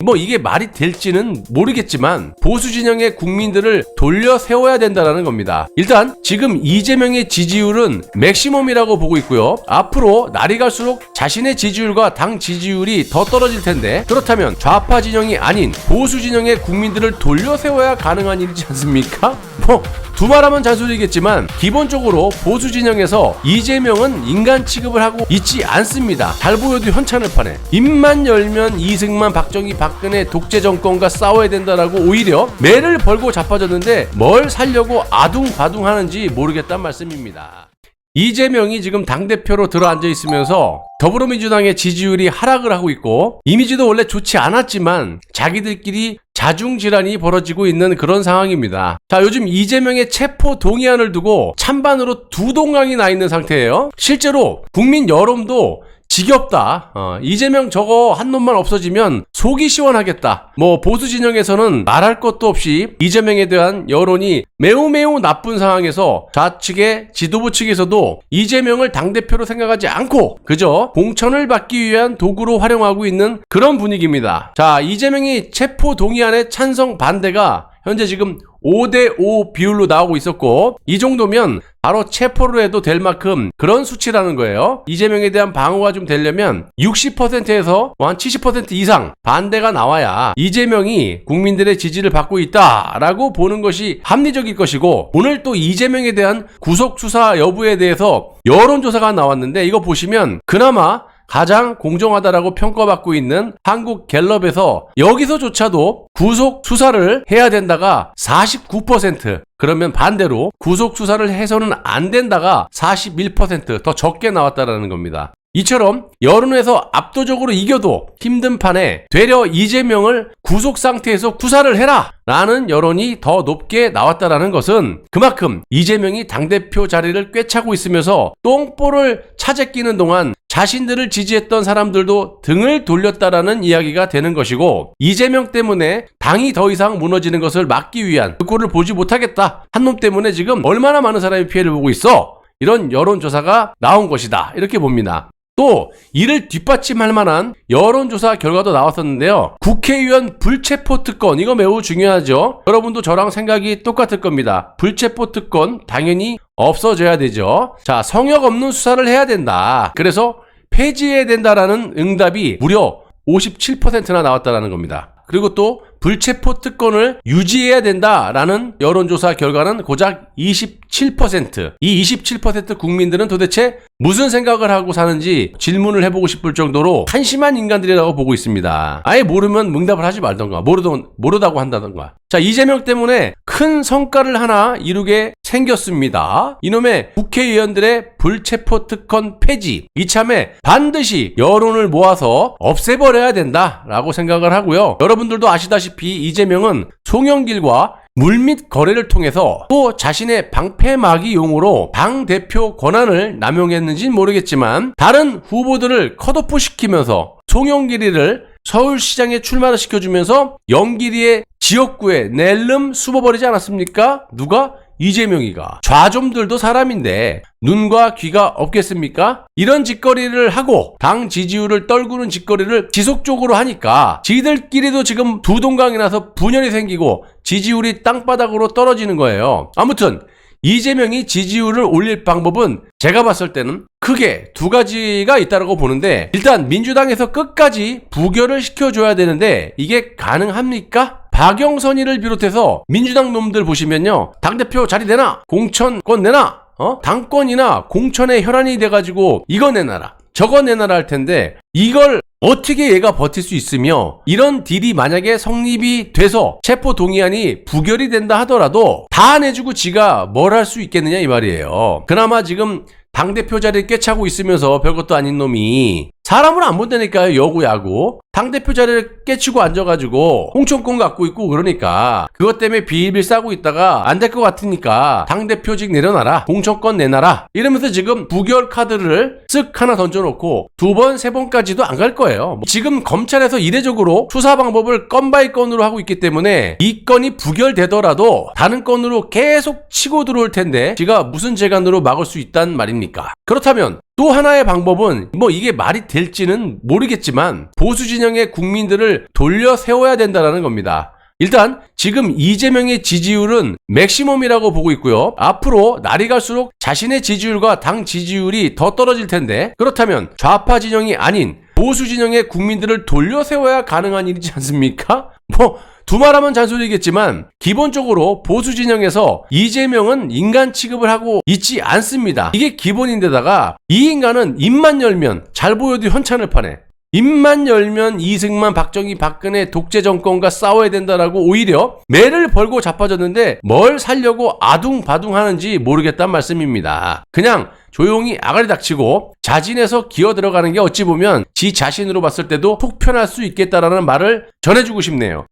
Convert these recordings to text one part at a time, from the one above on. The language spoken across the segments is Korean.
뭐 이게 말이 될지는 모르겠지만 보수 진영의 국민들을 돌려 세워야 된다는 겁니다. 일단 지금 이재명의 지지율은 맥시멈이라고 보고 있고요. 앞으로 날이 갈수록 자신의 지지율과 당 지지율이 더 떨어질 텐데, 그렇다면 좌파 진영이 아닌 보수 진영의 국민들을 돌려 세워야 가능한 일이지 않습니까? 뭐 두말하면 잔소리겠지만 기본적으로 보수 진영에서 이재명은 인간 취급을 하고 있지 않습니다. 잘 보여도 현찬을 파네. 입만 열면 이승만, 박정희, 박근혜 독재 정권과 싸워야 된다라고 오히려 매를 벌고 자빠졌는데 뭘 살려고 아둥바둥 하는지 모르겠단 말씀입니다. 이재명이 지금 당대표로 들어앉아 있으면서 더불어민주당의 지지율이 하락을 하고 있고, 이미지도 원래 좋지 않았지만 자기들끼리 자중질환이 벌어지고 있는 그런 상황입니다. 자, 요즘 이재명의 체포 동의안을 두고 찬반으로 두 동강이 나 있는 상태예요. 실제로 국민 여론도 지겹다. 이재명 저거 한 놈만 없어지면 속이 시원하겠다. 뭐 보수 진영에서는 말할 것도 없이 이재명에 대한 여론이 매우 나쁜 상황에서 좌측의 지도부 측에서도 이재명을 당대표로 생각하지 않고 그저 공천을 받기 위한 도구로 활용하고 있는 그런 분위기입니다. 자, 이재명이 체포 동의안의 찬성 반대가 현재 지금 5대5 비율로 나오고 있었고, 이 정도면 바로 체포를 해도 될 만큼 그런 수치라는 거예요. 이재명에 대한 방어가 좀 되려면 60%에서 한 70% 이상 반대가 나와야 이재명이 국민들의 지지를 받고 있다라고 보는 것이 합리적일 것이고, 오늘 또 이재명에 대한 구속수사 여부에 대해서 여론조사가 나왔는데, 이거 보시면 그나마 가장 공정하다라고 평가받고 있는 한국갤럽에서 여기서조차도 구속 수사를 해야 된다가 49%, 그러면 반대로 구속 수사를 해서는 안 된다가 41% 더 적게 나왔다라는 겁니다. 이처럼 여론에서 압도적으로 이겨도 힘든 판에 되려 이재명을 구속 상태에서 구사를 해라 라는 여론이 더 높게 나왔다라는 것은 그만큼 이재명이 당대표 자리를 꿰차고 있으면서 똥볼을 차제끼는 동안 자신들을 지지했던 사람들도 등을 돌렸다라는 이야기가 되는 것이고, 이재명 때문에 당이 더 이상 무너지는 것을 막기 위한 그 꼴을 보지 못하겠다, 한 놈 때문에 지금 얼마나 많은 사람이 피해를 보고 있어, 이런 여론조사가 나온 것이다, 이렇게 봅니다. 또 이를 뒷받침할 만한 여론조사 결과도 나왔었는데요. 국회의원 불체포 특권, 이거 매우 중요하죠. 여러분도 저랑 생각이 똑같을 겁니다. 불체포 특권 당연히 없어져야 되죠. 자, 성역 없는 수사를 해야 된다. 그래서 폐지해야 된다라는 응답이 무려 57%나 나왔다라는 겁니다. 그리고 또 불체포 특권을 유지해야 된다라는 여론조사 결과는 고작 27%. 이 27% 국민들은 도대체 무슨 생각을 하고 사는지 질문을 해보고 싶을 정도로 한심한 인간들이라고 보고 있습니다. 아예 모르면 응답을 하지 말던가, 모르다고 한다던가. 자, 이재명 때문에 큰 성과를 하나 이루게 생겼습니다. 이놈의 국회의원들의 불체포 특권 폐지, 이참에 반드시 여론을 모아서 없애버려야 된다라고 생각을 하고요. 여러분들도 아시다시피 이재명은 송영길과 물밑 거래를 통해서 또 자신의 방패막이용으로 당대표 권한을 남용했는지는 모르겠지만 다른 후보들을 컷오프 시키면서 송영길이를 서울시장에 출마를 시켜주면서 영길이의 지역구에 낼름 숨어버리지 않았습니까? 누가? 이재명이가. 좌좀들도 사람인데 눈과 귀가 없겠습니까? 이런 짓거리를 하고 당 지지율을 떨구는 짓거리를 지속적으로 하니까 지들끼리도 지금 두 동강이 나서 분열이 생기고 지지율이 땅바닥으로 떨어지는 거예요. 아무튼 이재명이 지지율을 올릴 방법은 제가 봤을 때는 크게 두 가지가 있다고 보는데, 일단 민주당에서 끝까지 부결을 시켜줘야 되는데 이게 가능합니까? 박영선이를 비롯해서 민주당 놈들 보시면요, 당대표 자리 내놔, 공천권 내놔, 당권이나 공천에 혈안이 돼가지고 이거 내놔라, 저거 내놔라 할 텐데, 이걸 어떻게 얘가 버틸 수 있으며, 이런 딜이 만약에 성립이 돼서 체포 동의안이 부결이 된다 하더라도 다 내주고 지가 뭘 할 수 있겠느냐 이 말이에요. 그나마 지금 당대표 자리를 꿰차고 있으면서 별것도 아닌 놈이 사람을 안 본다니까요. 여구야구 당대표 자리를 깨치고 앉아가지고 공천권 갖고 있고, 그러니까 그것 때문에 비일비일 싸고 있다가 안 될 것 같으니까 당대표직 내려놔라, 공천권 내놔라 이러면서 지금 부결 카드를 쓱 하나 던져놓고 두 번, 세 번까지도 안 갈 거예요. 지금 검찰에서 이례적으로 수사 방법을 건 바이 건으로 하고 있기 때문에 이 건이 부결되더라도 다른 건으로 계속 치고 들어올 텐데 지가 무슨 재간으로 막을 수 있단 말입니까? 그렇다면 또 하나의 방법은 뭐 이게 말이 될지는 모르겠지만 보수 진영의 국민들을 돌려 세워야 된다는 겁니다. 일단 지금 이재명의 지지율은 맥시멈이라고 보고 있고요. 앞으로 날이 갈수록 자신의 지지율과 당 지지율이 더 떨어질 텐데, 그렇다면 좌파 진영이 아닌 보수 진영의 국민들을 돌려 세워야 가능한 일이지 않습니까? 두말하면 잔소리겠지만 기본적으로 보수 진영에서 이재명은 인간 취급을 하고 있지 않습니다. 이게 기본인데다가 이 인간은 입만 열면 잘 보여도 현찬을 파네. 입만 열면 이승만, 박정희, 박근혜 독재 정권과 싸워야 된다라고 오히려 매를 벌고 자빠졌는데 뭘 살려고 아둥바둥 하는지 모르겠단 말씀입니다. 그냥 조용히 아가리 닥치고 자진해서 기어 들어가는 게 어찌 보면 지 자신으로 봤을 때도 속 편할 수 있겠다라는 말을 전해주고 싶네요.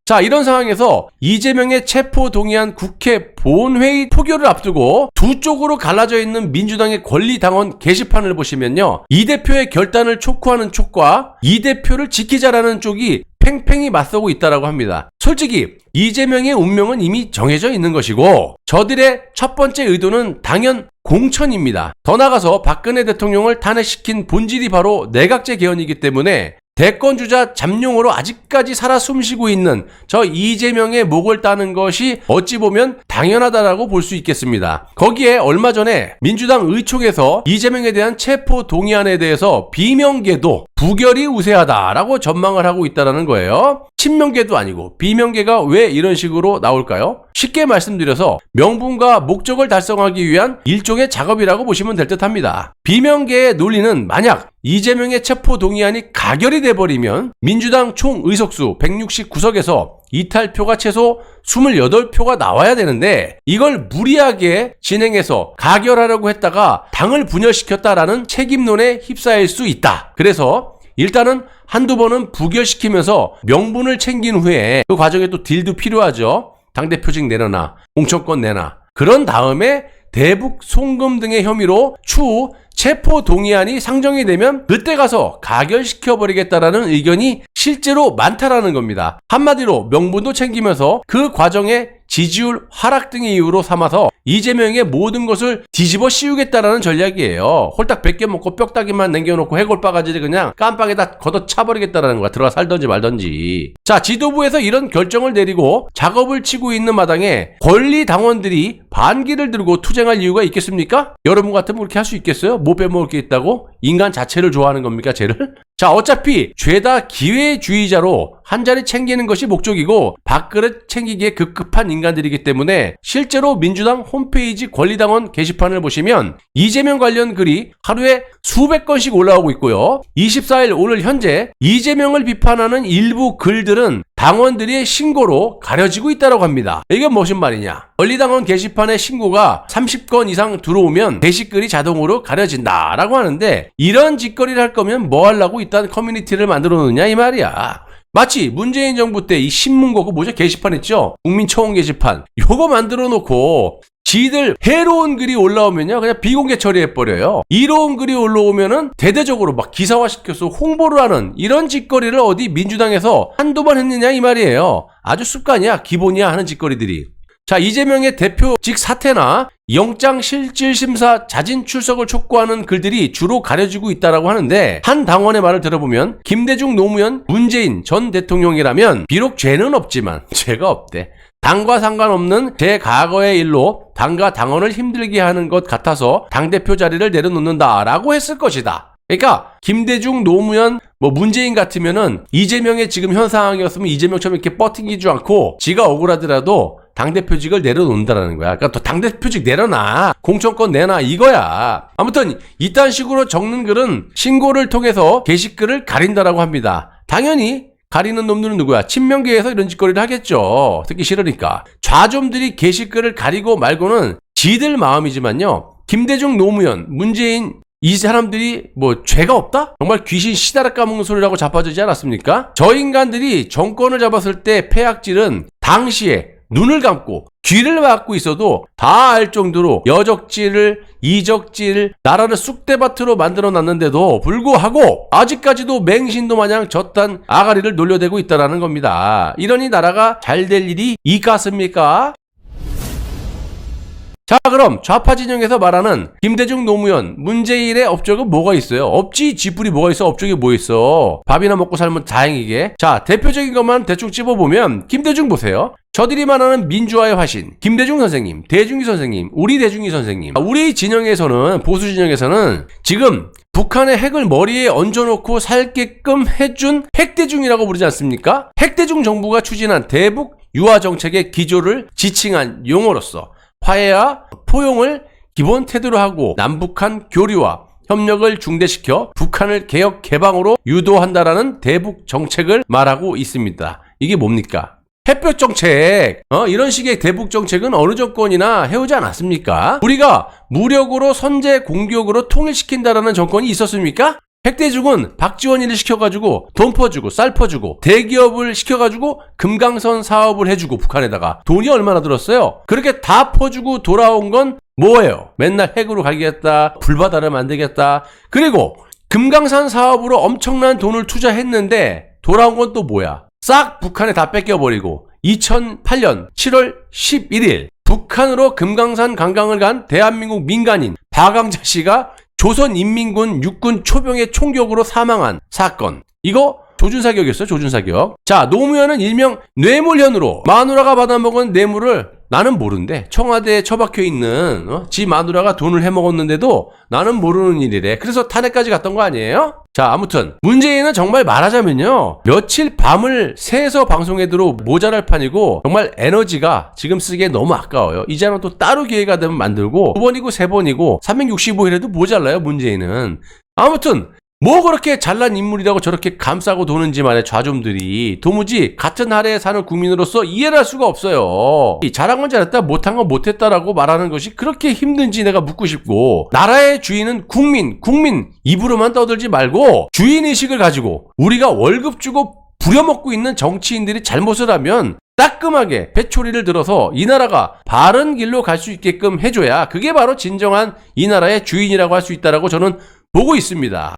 자, 이런 상황에서 이재명의 체포 동의안 국회 본회의 표결을 앞두고 두 쪽으로 갈라져 있는 민주당의 권리당원 게시판을 보시면요, 이 대표의 결단을 촉구하는 쪽과 이 대표를 지키자라는 쪽이 팽팽히 맞서고 있다라고 합니다. 솔직히 이재명의 운명은 이미 정해져 있는 것이고 저들의 첫 번째 의도는 당연 공천입니다. 더 나아가서 박근혜 대통령을 탄핵시킨 본질이 바로 내각제 개헌이기 때문에 대권주자 잠룡으로 아직까지 살아 숨쉬고 있는 저 이재명의 목을 따는 것이 어찌 보면 당연하다라고 볼 수 있겠습니다. 거기에 얼마 전에 민주당 의총에서 이재명에 대한 체포 동의안에 대해서 비명계도 부결이 우세하다라고 전망을 하고 있다는 거예요. 친명계도 아니고 비명계가 왜 이런 식으로 나올까요? 쉽게 말씀드려서 명분과 목적을 달성하기 위한 일종의 작업이라고 보시면 될 듯합니다. 비명계의 논리는 만약 이재명의 체포 동의안이 가결이 돼버리면 민주당 총 의석수 169석에서 이탈표가 최소 28표가 나와야 되는데 이걸 무리하게 진행해서 가결하려고 했다가 당을 분열시켰다라는 책임론에 휩싸일 수 있다. 그래서 일단은 한두 번은 부결시키면서 명분을 챙긴 후에 그 과정에 또 딜도 필요하죠. 당대표직 내려놔, 공천권 내놔. 그런 다음에 대북 송금 등의 혐의로 추후 체포 동의안이 상정이 되면 그때 가서 가결시켜버리겠다라는 의견이 실제로 많다라는 겁니다. 한마디로 명분도 챙기면서 그 과정에 지지율 하락 등의 이유로 삼아서 이재명의 모든 것을 뒤집어 씌우겠다라는 전략이에요. 홀딱 100개 먹고 뼈다귀만 남겨놓고 해골바가지를 그냥 깜빡에다 걷어차버리겠다라는 거야. 들어가 살던지 말던지. 자, 지도부에서 이런 결정을 내리고 작업을 치고 있는 마당에 권리 당원들이 반기를 들고 투쟁할 이유가 있겠습니까? 여러분 같으면 그렇게 할 수 있겠어요? 뭐 빼먹을 게 있다고? 인간 자체를 좋아하는 겁니까, 쟤를? 자, 어차피 죄다 기회주의자로 한 자리 챙기는 것이 목적이고 밥그릇 챙기기에 급급한 인간들이기 때문에 실제로 민주당 홈페이지 권리당원 게시판을 보시면 이재명 관련 글이 하루에 수백 건씩 올라오고 있고요. 24일 오늘 현재 이재명을 비판하는 일부 글들은 당원들의 신고로 가려지고 있다고 합니다. 이게 무슨 말이냐? 권리당원 게시판에 신고가 30건 이상 들어오면 게시글이 자동으로 가려진다라고 하는데 이런 짓거리를 할 거면 뭐 하려고 일단 커뮤니티를 만들어 놓느냐 이 말이야. 마치 문재인 정부 때 이 신문고 그 뭐죠? 게시판 있죠? 국민청원 게시판. 요거 만들어 놓고 지들 해로운 글이 올라오면요 그냥 비공개 처리해버려요. 이로운 글이 올라오면은 대대적으로 막 기사화시켜서 홍보를 하는 이런 짓거리를 어디 민주당에서 한두 번 했느냐 이 말이에요. 아주 습관이야, 기본이야 하는 짓거리들이. 자, 이재명의 대표직 사퇴나 영장실질심사 자진 출석을 촉구하는 글들이 주로 가려지고 있다고 하는데 한 당원의 말을 들어보면 김대중, 노무현, 문재인 전 대통령이라면 비록 죄는 없지만 죄가 없대. 당과 상관없는 제 과거의 일로 당과 당원을 힘들게 하는 것 같아서 당대표 자리를 내려놓는다라고 했을 것이다. 그러니까 김대중, 노무현, 문재인 같으면은 이재명의 지금 현 상황이었으면 이재명처럼 이렇게 뻗팅기지 않고 지가 억울하더라도 당대표직을 내려놓는다라는 거야. 그러니까 또 당대표직 내려놔. 공천권 내놔. 이거야. 아무튼 이딴 식으로 적는 글은 신고를 통해서 게시글을 가린다라고 합니다. 당연히 가리는 놈들은 누구야? 친명계에서 이런 짓거리를 하겠죠. 듣기 싫으니까. 좌좀들이 게시글을 가리고 말고는 지들 마음이지만요. 김대중, 노무현, 문재인 이 사람들이 죄가 없다? 정말 귀신 시다락 까먹는 소리라고 자빠지지 않았습니까? 저 인간들이 정권을 잡았을 때 패악질은 당시에 눈을 감고 귀를 막고 있어도 다 알 정도로 여적질, 이적질, 나라를 쑥대밭으로 만들어놨는데도 불구하고 아직까지도 맹신도 마냥 저딴 아가리를 놀려대고 있다는 겁니다. 이러니 나라가 잘 될 일이 있겠습니까? 자, 그럼 좌파 진영에서 말하는 김대중, 노무현, 문재인의 업적은 뭐가 있어요? 없지. 쥐뿔이 뭐가 있어? 업적이 뭐 있어? 밥이나 먹고 살면 다행이게. 자, 대표적인 것만 대충 찝어보면 김대중 보세요. 저들이 말하는 민주화의 화신, 김대중 선생님, 대중기 선생님, 우리 대중기 선생님. 우리 진영에서는, 보수 진영에서는 지금 북한의 핵을 머리에 얹어놓고 살게끔 해준 핵대중이라고 부르지 않습니까? 핵대중 정부가 추진한 대북 유화 정책의 기조를 지칭한 용어로서 화해와 포용을 기본 태도로 하고 남북한 교류와 협력을 중대시켜 북한을 개혁 개방으로 유도한다라는 대북 정책을 말하고 있습니다. 이게 뭡니까? 햇볕 정책, 이런 식의 대북 정책은 어느 정권이나 해오지 않았습니까? 우리가 무력으로 선제 공격으로 통일시킨다라는 정권이 있었습니까? 핵대중은 박지원이를 시켜가지고 돈 퍼주고 쌀 퍼주고 대기업을 시켜가지고 금강선 사업을 해주고 북한에다가 돈이 얼마나 들었어요? 그렇게 다 퍼주고 돌아온 건 뭐예요? 맨날 핵으로 가겠다, 불바다를 만들겠다. 그리고 금강산 사업으로 엄청난 돈을 투자했는데 돌아온 건 또 뭐야? 싹 북한에 다 뺏겨버리고 2008년 7월 11일 북한으로 금강산 관광을 간 대한민국 민간인 박광자 씨가 조선인민군 육군 초병의 총격으로 사망한 사건. 이거 조준사격이었어요. 조준사격. 자, 노무현은 일명 뇌물현으로 마누라가 받아먹은 뇌물을 나는 모른대. 청와대에 처박혀 있는 지 마누라가 돈을 해먹었는데도 나는 모르는 일이래. 그래서 탄핵까지 갔던 거 아니에요? 자, 아무튼 문재인은 정말 말하자면요, 며칠 밤을 새서 방송에 들어 모자랄 판이고 정말 에너지가 지금 쓰기에 너무 아까워요. 이제는 또 따로 기회가 되면 만들고 2번이고 3번이고 365일에도 모자라요. 문재인은. 아무튼 뭐 그렇게 잘난 인물이라고 저렇게 감싸고 도는지만의 좌좀들이 도무지 같은 나라에 사는 국민으로서 이해를 할 수가 없어요. 잘한 건 잘했다, 못한 건 못했다라고 말하는 것이 그렇게 힘든지 내가 묻고 싶고, 나라의 주인은 국민 입으로만 떠들지 말고 주인의식을 가지고 우리가 월급 주고 부려먹고 있는 정치인들이 잘못을 하면 따끔하게 회초리를 들어서 이 나라가 바른 길로 갈 수 있게끔 해줘야 그게 바로 진정한 이 나라의 주인이라고 할 수 있다라고 저는 보고 있습니다.